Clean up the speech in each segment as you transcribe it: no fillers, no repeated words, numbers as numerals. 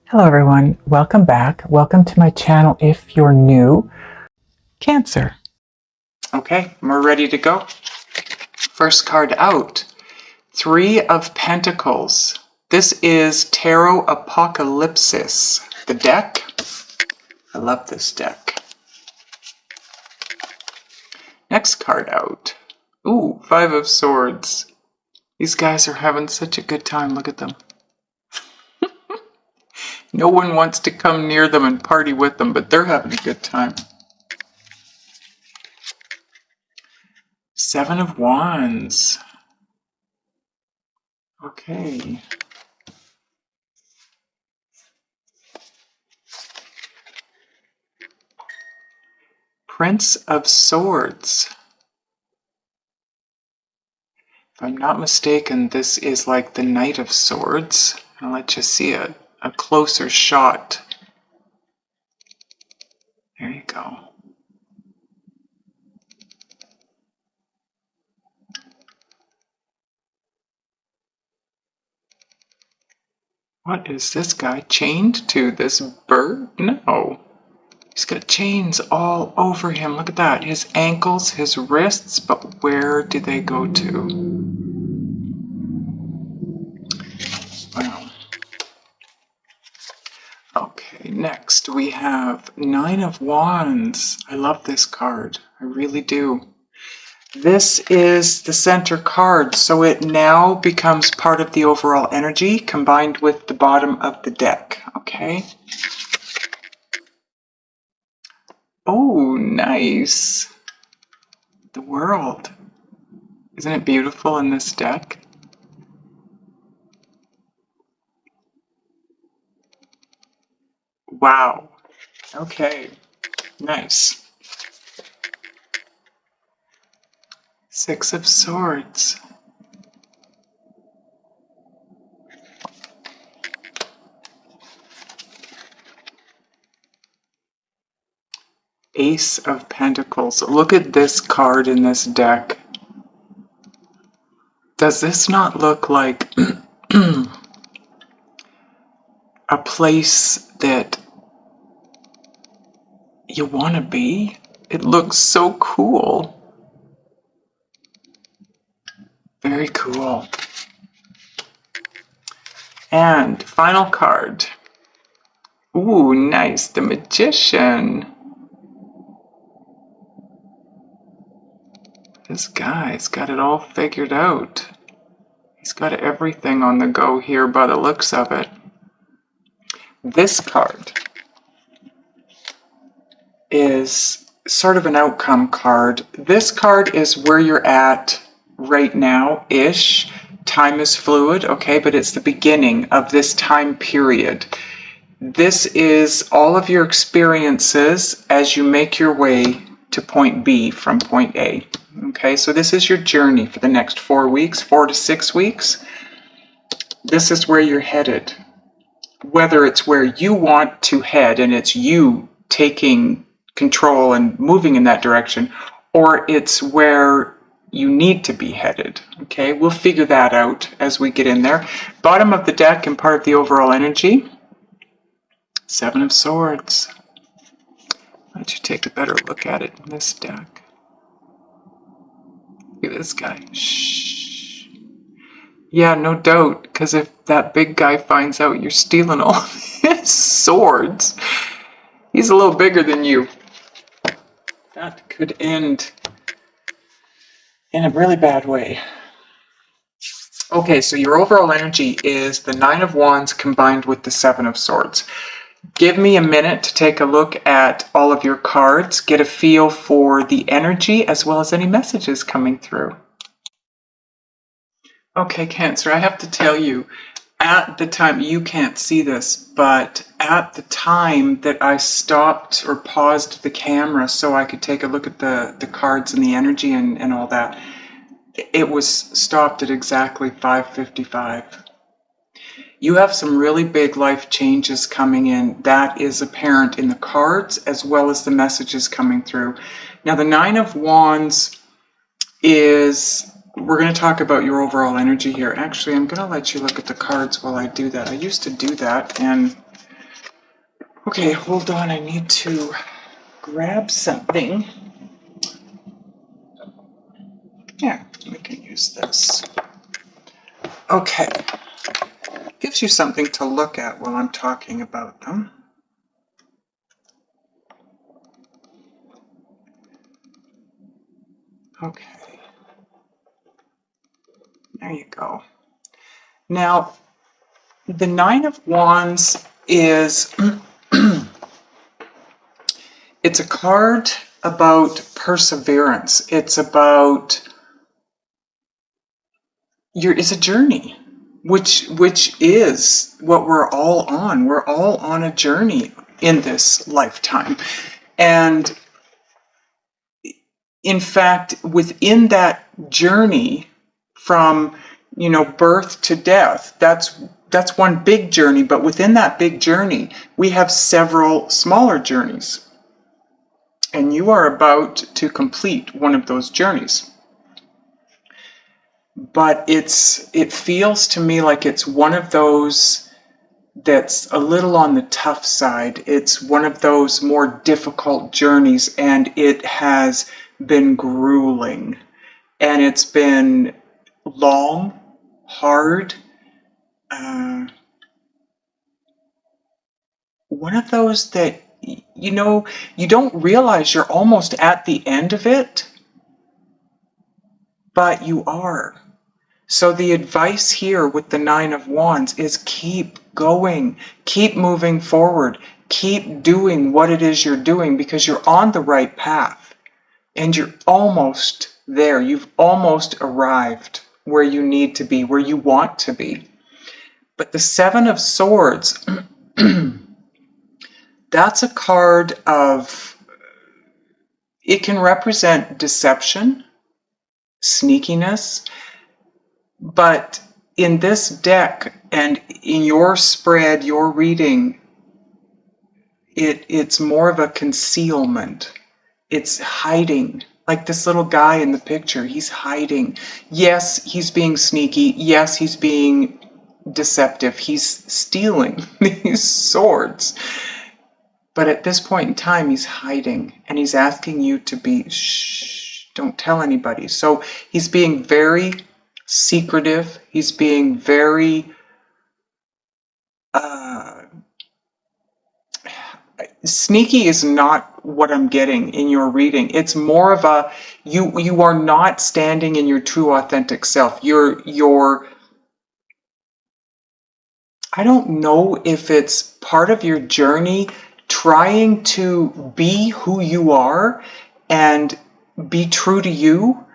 Hello everyone, welcome back. Welcome to my channel if you're new. Cancer. Okay, we're ready to go. First card out, Three of Pentacles. This is Tarot Apocalypsis. The deck. I love this deck. Next card out. Ooh, Five of Swords. These guys are having such a good time. Look at them. No one wants to come near them and party with them, but they're having a good time. Seven of Wands. Okay. Prince of Swords. If I'm not mistaken, this is like the Knight of Swords. I'll let you see a closer shot. There you go. What is this guy chained to? This bird? No. He's got chains all over him. Look at that. His ankles, his wrists, but where do they go to? Wow. Okay, next we have Nine of Wands. I love this card. I really do. This is the center card, so it now becomes part of the overall energy combined with the bottom of the deck, okay? Oh, nice. The World. Isn't it beautiful in this deck? Wow. Okay, nice. Six of Swords. Ace of Pentacles. Look at this card in this deck. Does this not look like a place that you want to be? It looks so cool. Very cool. And final card. Ooh, nice. The Magician. This guy's got it all figured out. He's got everything on the go here by the looks of it. This card is sort of an outcome card. This card is where you're at right now-ish. Time is fluid, okay, but it's the beginning of this time period. This is all of your experiences as you make your way to point B from point A. Okay, so this is your journey for the next 4 weeks, 4 to 6 weeks. This is where you're headed. Whether it's where you want to head and it's you taking control and moving in that direction, or it's where you need to be headed. Okay, we'll figure that out as we get in there. Bottom of the deck and part of the overall energy. Seven of Swords. Why don't you take a better look at it in this deck? Look at this guy. Shh. Yeah, no doubt, because if that big guy finds out you're stealing all of his swords, he's a little bigger than you. That could end in a really bad way. Okay, so your overall energy is the Nine of Wands combined with the Seven of Swords. Give me a minute to take a look at all of your cards, get a feel for the energy as well as any messages coming through. Okay, Cancer, I have to tell you, at the time, you can't see this, but at the time that I stopped or paused the camera so I could take a look at the cards and the energy and all that, it was stopped at exactly 5:55. You have some really big life changes coming in. That is apparent in the cards as well as the messages coming through. Now, the Nine of Wands is, we're going to talk about your overall energy here. Actually, I'm going to let you look at the cards while I do that. I used to do that, and Okay, hold on. I need to grab something. Yeah, we can use this. Okay. Gives you something to look at while I'm talking about them. Okay. There you go. Now, the Nine of Wands is it's a card about perseverance. It's about it's a journey, which is what we're all on. We're all on a journey in this lifetime. And in fact, within that journey from, birth to death, that's one big journey, but within that big journey, we have several smaller journeys. And you are about to complete one of those journeys. But it feels to me like it's one of those that's a little on the tough side. It's one of those more difficult journeys, and it has been grueling. And it's been long, hard. One of those that, you don't realize you're almost at the end of it, but you are. So the advice here with the Nine of Wands is keep going, keep moving forward, keep doing what it is you're doing, because you're on the right path and you're almost there. You've almost arrived where you need to be, where you want to be. But the Seven of Swords, that's a card of, it can represent deception, sneakiness, but in this deck and in your spread, your reading, it's more of a concealment. It's hiding. Like this little guy in the picture, he's hiding. Yes, he's being sneaky. Yes, he's being deceptive. He's stealing these swords. But at this point in time, he's hiding, and he's asking you to be, shh, don't tell anybody. So he's being very secretive. He's being very sneaky is not what I'm getting in your reading. It's more of a, you are not standing in your true authentic self. You're I don't know if it's part of your journey trying to be who you are and be true to you,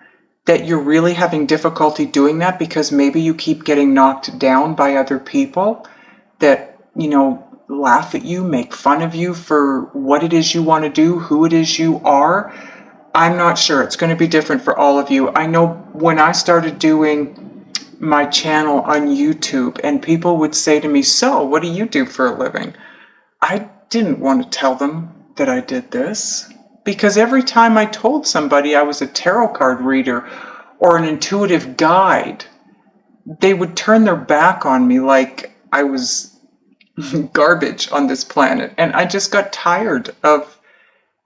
that you're really having difficulty doing that because maybe you keep getting knocked down by other people that, laugh at you, make fun of you for what it is you want to do, who it is you are. I'm not sure. It's going to be different for all of you. I know when I started doing my channel on YouTube and people would say to me, so what do you do for a living? I didn't want to tell them that I did this, because every time I told somebody I was a tarot card reader or an intuitive guide, they would turn their back on me like I was garbage on this planet. And I just got tired of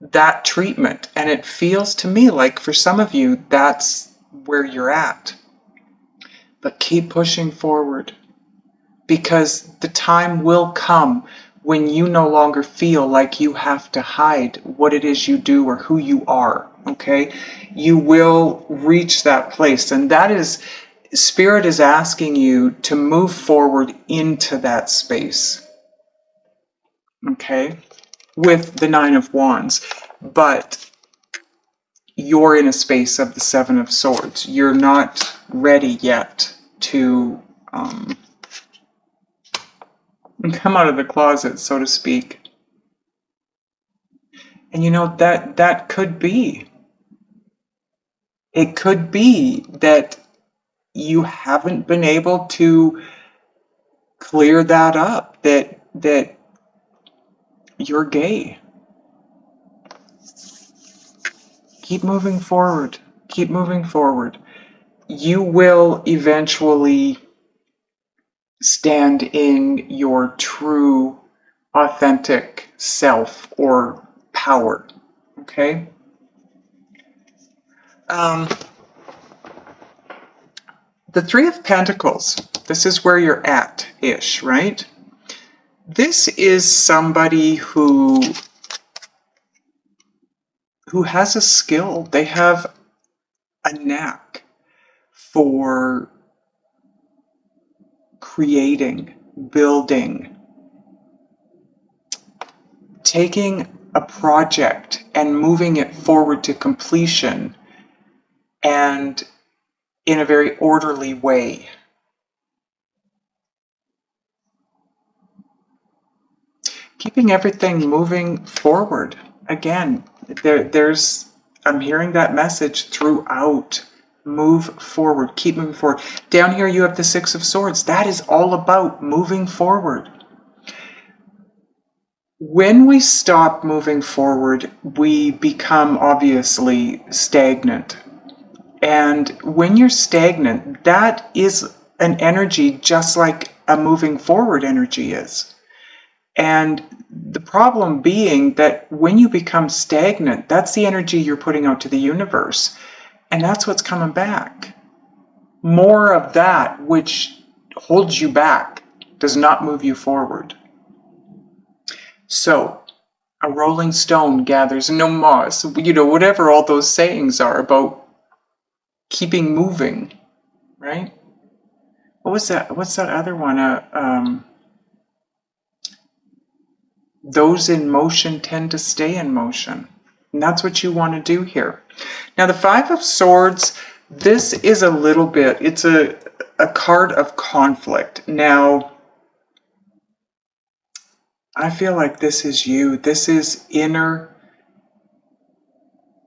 that treatment. And it feels to me like for some of you, that's where you're at. But keep pushing forward, because the time will come when you no longer feel like you have to hide what it is you do or who you are, okay? You will reach that place, and that is, Spirit is asking you to move forward into that space, okay? With the Nine of Wands, but you're in a space of the Seven of Swords. You're not ready yet to come out of the closet, so to speak. And that could be. It could be that you haven't been able to clear that up, that you're gay. Keep moving forward. Keep moving forward. You will eventually stand in your true authentic self or power. Okay? The Three of Pentacles, this is where you're at-ish, right? This is somebody who has a skill. They have a knack for creating, building, taking a project and moving it forward to completion, and in a very orderly way. Keeping everything moving forward. Again, I'm hearing that message throughout. Move forward. Keep moving forward. Down here you have the Six of Swords. That is all about moving forward. When we stop moving forward, we become obviously stagnant. And when you're stagnant, that is an energy just like a moving forward energy is. And the problem being that when you become stagnant, that's the energy you're putting out to the universe. And that's what's coming back. More of that which holds you back does not move you forward. So, a rolling stone gathers no moss. Whatever all those sayings are about keeping moving, right? What was that? What's that other one? Those in motion tend to stay in motion. And that's what you want to do here. Now, the Five of Swords, this is a little bit, it's a card of conflict. Now, I feel like this is you. This is inner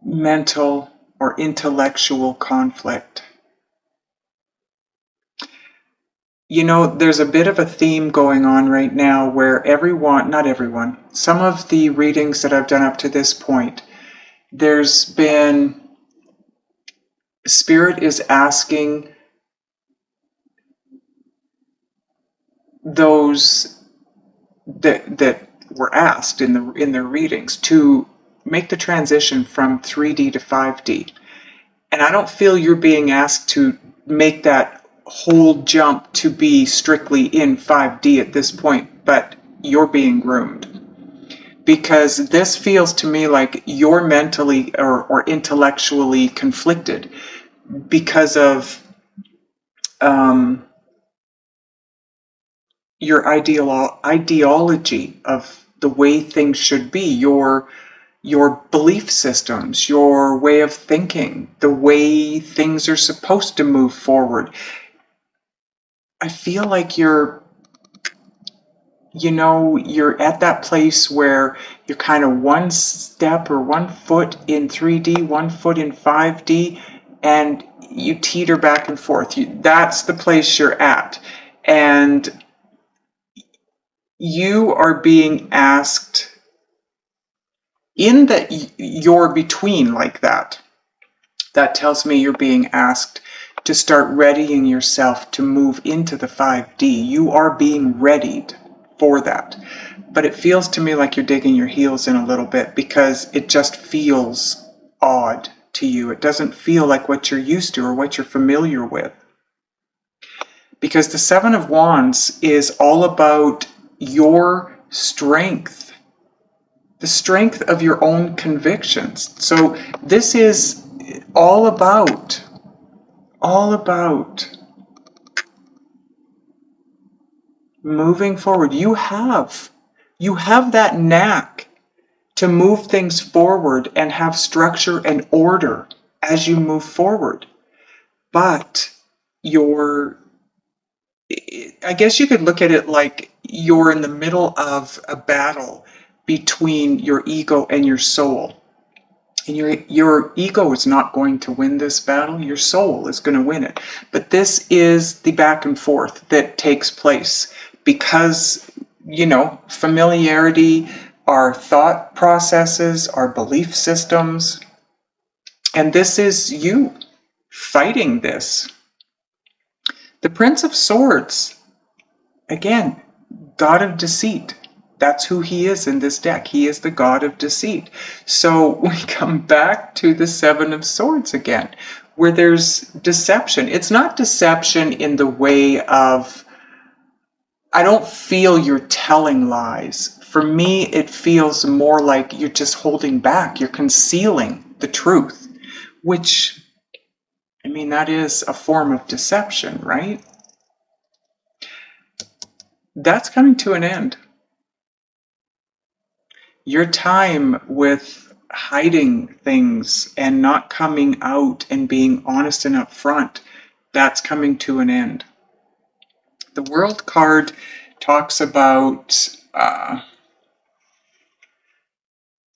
mental or intellectual conflict. There's a bit of a theme going on right now where not everyone, some of the readings that I've done up to this point, there's been, Spirit is asking those that were asked in their readings to make the transition from 3D to 5D. And I don't feel you're being asked to make that whole jump to be strictly in 5D at this point, but you're being groomed. Because this feels to me like you're mentally or intellectually conflicted because of your ideology of the way things should be, your belief systems, your way of thinking, the way things are supposed to move forward. I feel like you're at that place where you're kind of one step or 1 foot in 3D, 1 foot in 5D, and you teeter back and forth. That's the place you're at. And you are being asked in that you're between like that. That tells me you're being asked to start readying yourself to move into the 5D. You are being readied for that. But it feels to me like you're digging your heels in a little bit because it just feels odd to you. It doesn't feel like what you're used to or what you're familiar with. Because the Seven of Wands is all about your strength, the strength of your own convictions. So this is all about moving forward. You have that knack to move things forward and have structure and order as you move forward. But I guess you could look at it like you're in the middle of a battle between your ego and your soul. And your ego is not going to win this battle. Your soul is going to win it. But this is the back and forth that takes place because, familiarity, our thought processes, our belief systems. And this is you fighting this. The Prince of Swords, again, god of deceit. That's who he is in this deck. He is the god of deceit. So we come back to the Seven of Swords again, where there's deception. It's not deception in the way of, I don't feel you're telling lies. For me, it feels more like you're just holding back. You're concealing the truth, which, I mean, that is a form of deception, right? That's coming to an end. Your time with hiding things and not coming out and being honest and upfront, that's coming to an end. The World card talks about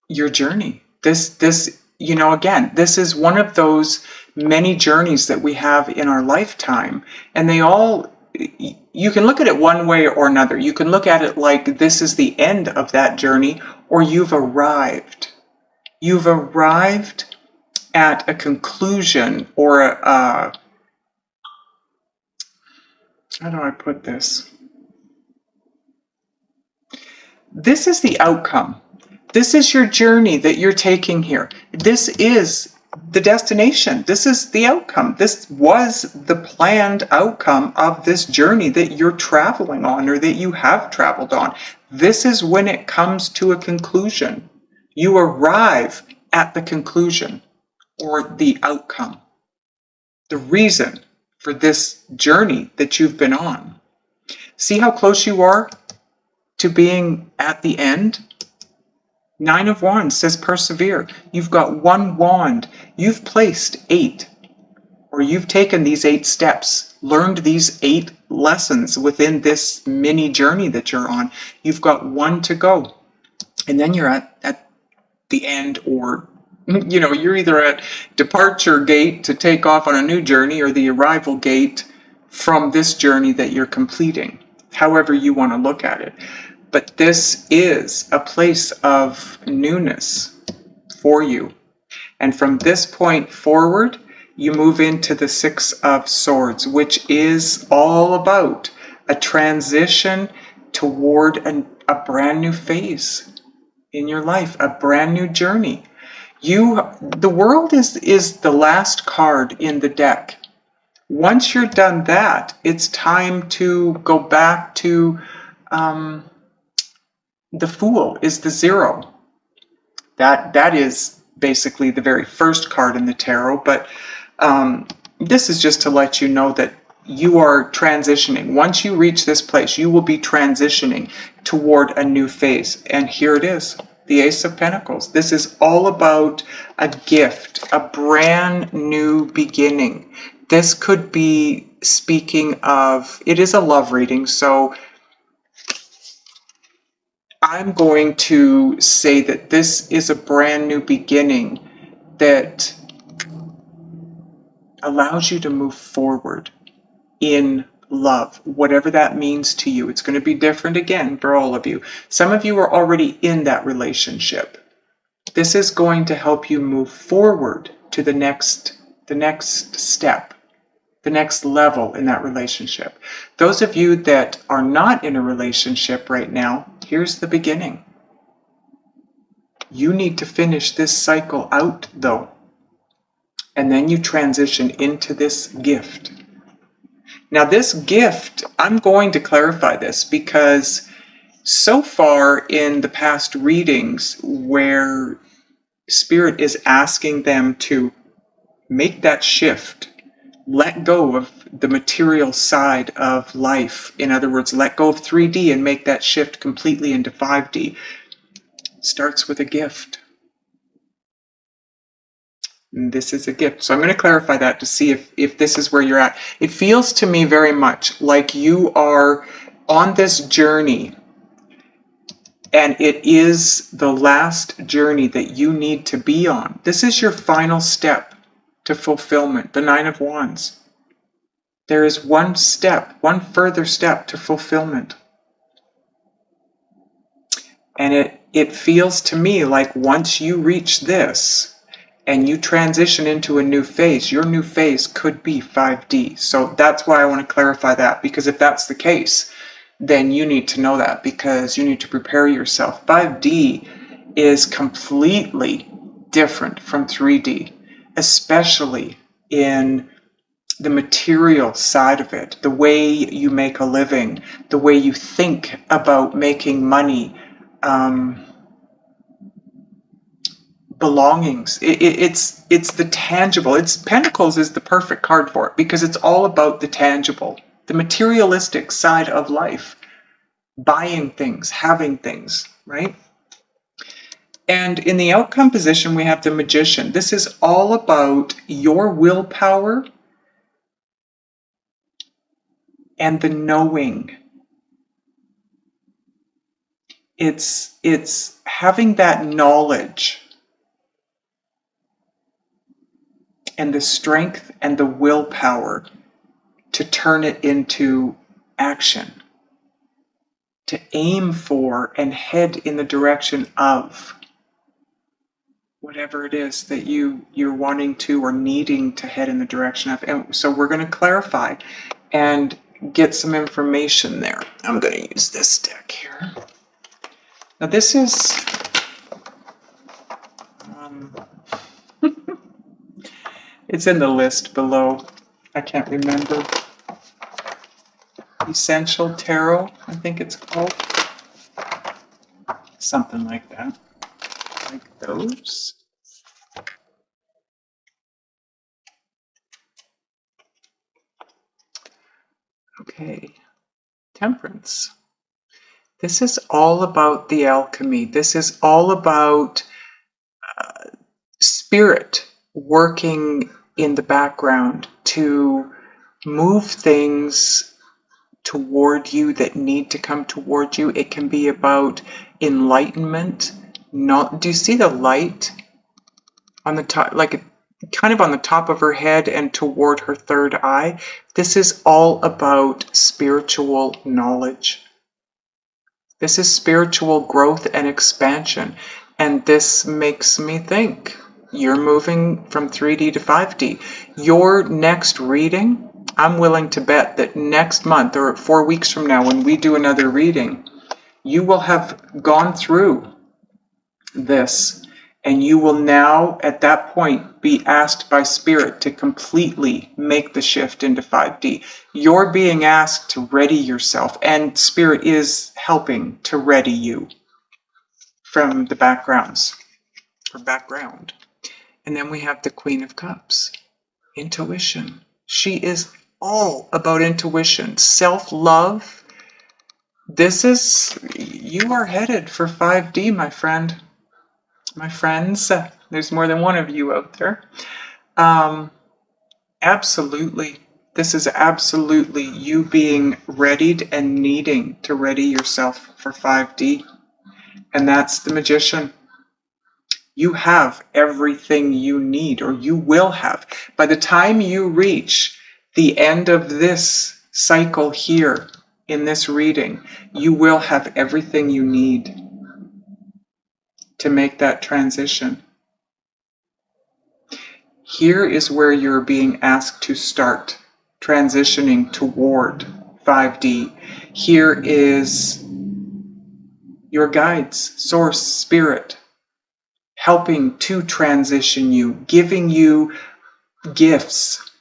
your journey. This, you know, again, this is one of those many journeys that we have in our lifetime, and they all, you can look at it one way or another. You can look at it like this is the end of that journey, or you've arrived. You've arrived at a conclusion or a how do I put this? This is the outcome. This is your journey that you're taking here. This is the destination. This is the outcome. This was the planned outcome of this journey that you're traveling on, or that you have traveled on. This is when it comes to a conclusion. You arrive at the conclusion or the outcome. The reason for this journey that you've been on. See how close you are to being at the end? 9 of Wands says persevere. You've got 1 wand. You've placed 8, or you've taken these 8 steps, learned these 8 lessons within this mini journey that you're on. You've got 1 to go. And then you're at the end, or you know, you're either at departure gate to take off on a new journey, or the arrival gate from this journey that you're completing, however you want to look at it. But this is a place of newness for you. And from this point forward, you move into the 6 of Swords, which is all about a transition toward a brand new phase in your life, a brand new journey. The World is the last card in the deck. Once you're done that, it's time to go back to the Fool is the 0. That is basically the very first card in the tarot, but this is just to let you know that you are transitioning. Once you reach this place, you will be transitioning toward a new phase. And here it is, the Ace of Pentacles. This is all about a gift, a brand new beginning. This could be speaking of, it is a love reading, so I'm going to say that this is a brand new beginning that allows you to move forward in love, whatever that means to you. It's going to be different again for all of you. Some of you are already in that relationship. This is going to help you move forward to the next step, the next level in that relationship. Those of you that are not in a relationship right now, here's the beginning. You need to finish this cycle out, though, and then you transition into this gift. Now, this gift, I'm going to clarify this, because so far in the past readings where Spirit is asking them to make that shift, let go of the material side of life. In other words, let go of 3D and make that shift completely into 5D. Starts with a gift. And this is a gift. So I'm going to clarify that to see if this is where you're at. It feels to me very much like you are on this journey, and it is the last journey that you need to be on. This is your final step to fulfillment, the 9 of Wands. There is one step, one further step to fulfillment. And it feels to me like once you reach this and you transition into a new phase, your new phase could be 5D. So that's why I want to clarify that, because if that's the case, then you need to know that, because you need to prepare yourself. 5D is completely different from 3D, especially in the material side of it, the way you make a living, the way you think about making money, belongings. It's the tangible. It's Pentacles is the perfect card for it, because it's all about the tangible, the materialistic side of life, buying things, having things, right? And in the outcome position, we have the Magician. This is all about your willpower and the knowing. It's having that knowledge and the strength and the willpower to turn it into action, to aim for and head in the direction of whatever it is that you're wanting to or needing to head in the direction of. And so we're going to clarify and get some information there. I'm going to use this deck here. Now this is it's in the list below. I can't remember. Essential Tarot, I think it's called. Something like that. Like those. Okay. Temperance. This is all about the alchemy. This is all about spirit working in the background to move things toward you that need to come toward you. It can be about enlightenment. Do you see the light on the top, like kind of on the top of her head and toward her third eye? This is all about spiritual knowledge. This is spiritual growth and expansion. And this makes me think you're moving from 3D to 5D. Your next reading, I'm willing to bet that next month or 4 weeks from now, when we do another reading, you will have gone through this, and you will now, at that point, be asked by Spirit to completely make the shift into 5D. You're being asked to ready yourself, and Spirit is helping to ready you from the background. And then we have the Queen of Cups, intuition. She is all about intuition, self-love. You are headed for 5D, my friend. My friends, there's more than one of you out there. Absolutely. This is absolutely you being readied and needing to ready yourself for 5D. And that's the Magician. You have everything you need, or you will have. By the time you reach the end of this cycle here in this reading, you will have everything you need to make that transition. Here is where you're being asked to start transitioning toward 5D. Here is your guides, source, spirit, helping to transition you, giving you gifts.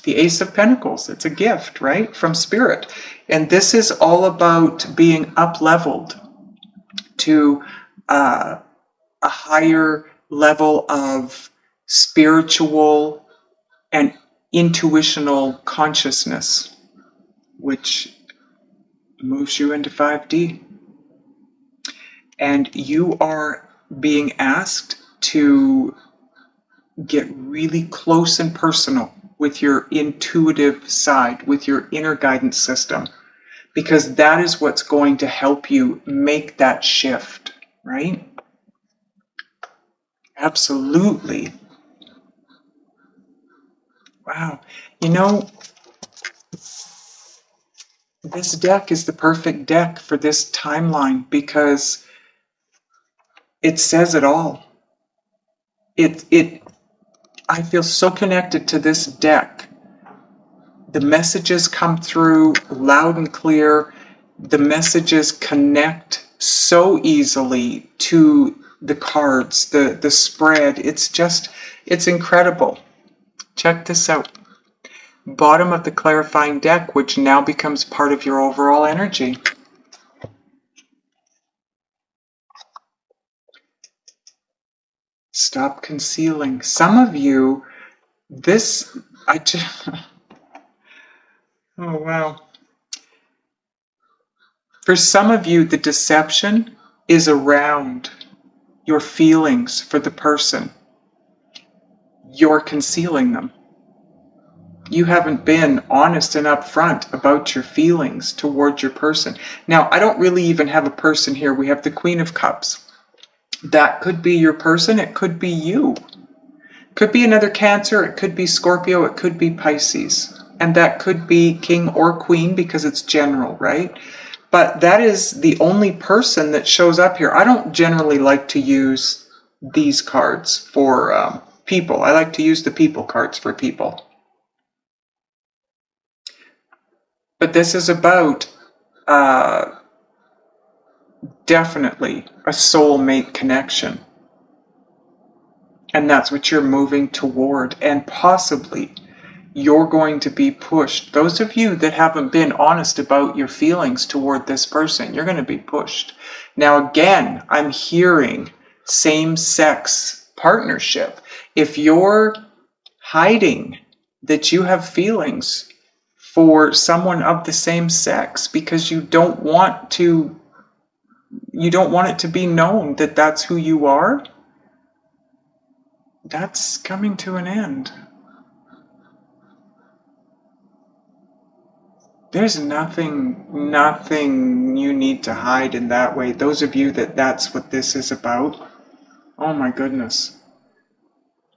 The Ace of Pentacles, it's a gift, right, from Spirit. And this is all about being up-leveled to a higher level of spiritual and intuitional consciousness, which moves you into 5D. And you are being asked to get really close and personal with your intuitive side, with your inner guidance system, because that is what's going to help you make that shift, right? Absolutely. Wow. You know, this deck is the perfect deck for this timeline because it says it all. I feel so connected to this deck. The messages come through loud and clear, The messages connect so easily to the cards, the spread. It's incredible. Check this out. Bottom of the clarifying deck, which now becomes part of your overall energy. Stop concealing. Some of you, oh wow. For some of you, the deception is around your feelings for the person. You're concealing them. You haven't been honest and upfront about your feelings towards your person. Now, I don't really even have a person here. We have the Queen of Cups. That could be your person. It could be you. Could be another Cancer. It could be Scorpio. It could be Pisces. And that could be King or Queen because it's general, right? But that is the only person that shows up here. I don't generally like to use these cards for people. I like to use the people cards for people. But this is about definitely a soulmate connection. And that's what you're moving toward. And possibly you're going to be pushed. Those of you that haven't been honest about your feelings toward this person, you're going to be pushed. Now, again, I'm hearing same-sex partnership. If you're hiding that you have feelings for someone of the same sex because you don't want it to be known that that's who you are, that's coming to an end. There's nothing you need to hide in that way. Those of you that's what this is about, oh my goodness.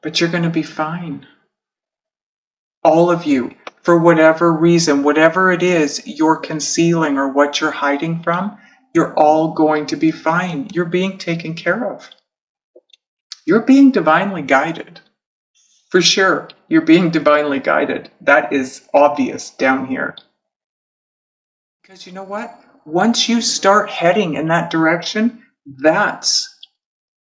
But you're going to be fine. All of you, for whatever reason, whatever it is you're concealing or what you're hiding from, you're all going to be fine. You're being taken care of. You're being divinely guided. For sure, you're being divinely guided. That is obvious down here. Because you know what? Once you start heading in that direction, that's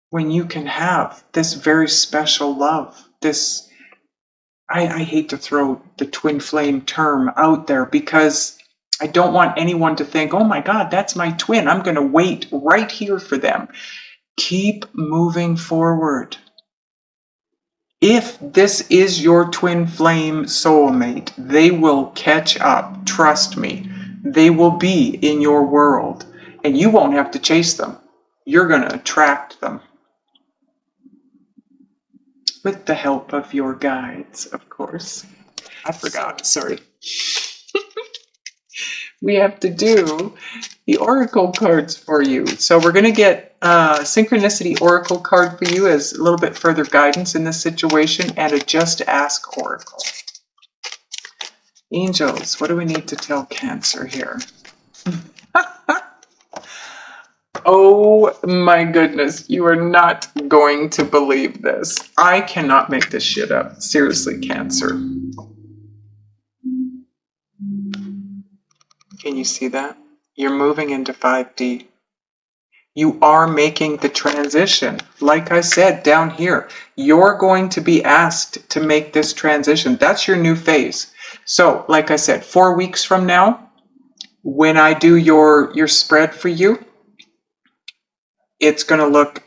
when you can have this very special love. This, I hate to throw the twin flame term out there because I don't want anyone to think, oh my God, that's my twin. I'm going to wait right here for them. Keep moving forward. If this is your twin flame soulmate, they will catch up. Trust me. They will be in your world, and you won't have to chase them. You're going to attract them. With the help of your guides, of course. I forgot, sorry. We have to do the oracle cards for you. So we're going to get a synchronicity oracle card for you as a little bit further guidance in this situation, and a just ask oracle. Angels, what do we need to tell Cancer here? Oh my goodness, you are not going to believe this. I cannot make this shit up. Seriously, Cancer. Can you see that? You're moving into 5D. You are making the transition. Like I said down here, you're going to be asked to make this transition. That's your new phase. So, like I said, 4 weeks from now, when I do your spread for you, it's going to look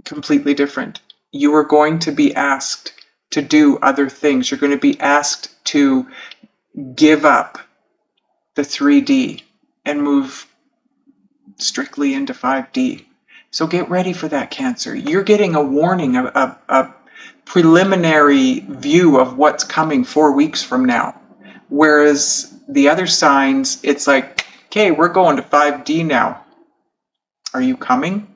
completely different. You are going to be asked to do other things. You're going to be asked to give up the 3D and move strictly into 5D. So get ready for that, Cancer. You're getting a warning, a preliminary view of what's coming 4 weeks from now. Whereas the other signs, it's like, okay, we're going to 5D now. Are you coming?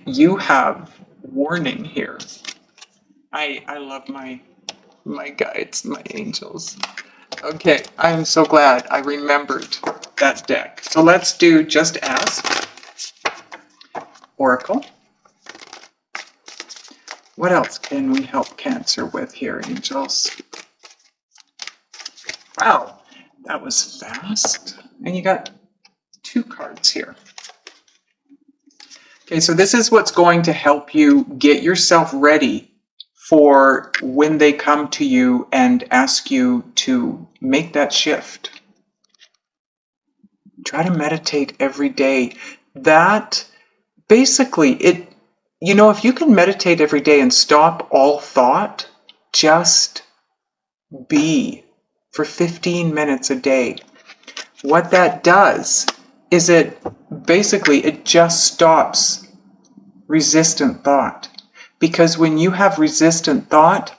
You have warning here. I love my guides, my angels. Okay, I'm so glad I remembered that deck. So let's do Just Ask Oracle. What else can we help Cancer with here, angels? Wow, that was fast. And you got 2 cards here. Okay, so this is what's going to help you get yourself ready for when they come to you and ask you to make that shift. Try to meditate every day. That basically, if you can meditate every day and stop all thought, just be for 15 minutes a day. What that does is it just stops resistant thought. Because when you have resistant thought,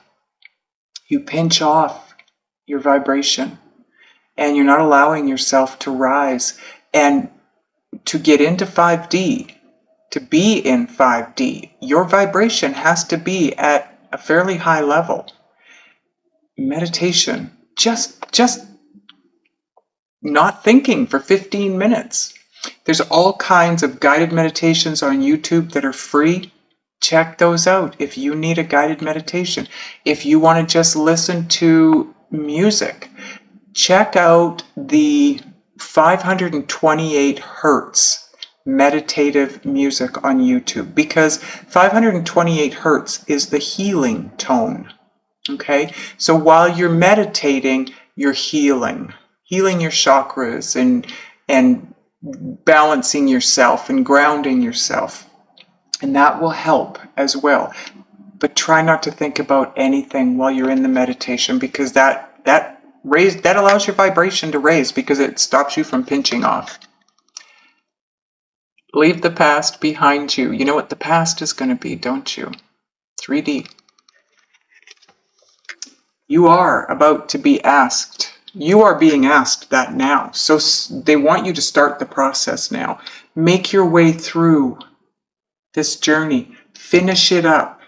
you pinch off your vibration and you're not allowing yourself to rise. And to get into 5D, to be in 5D, your vibration has to be at a fairly high level. Meditation, just not thinking for 15 minutes. There's all kinds of guided meditations on YouTube that are free. Check those out if you need a guided meditation. If you want to just listen to music, check out the 528 hertz meditative music on YouTube, because 528 hertz is the healing tone. Okay, so while you're meditating, you're healing your chakras and balancing yourself and grounding yourself. And that will help as well. But try not to think about anything while you're in the meditation, because that allows your vibration to raise, because it stops you from pinching off. Leave the past behind you. You know what the past is going to be, don't you? 3D. You are about to be asked. You are being asked that now. So they want you to start the process now. Make your way through this journey. Finish it up.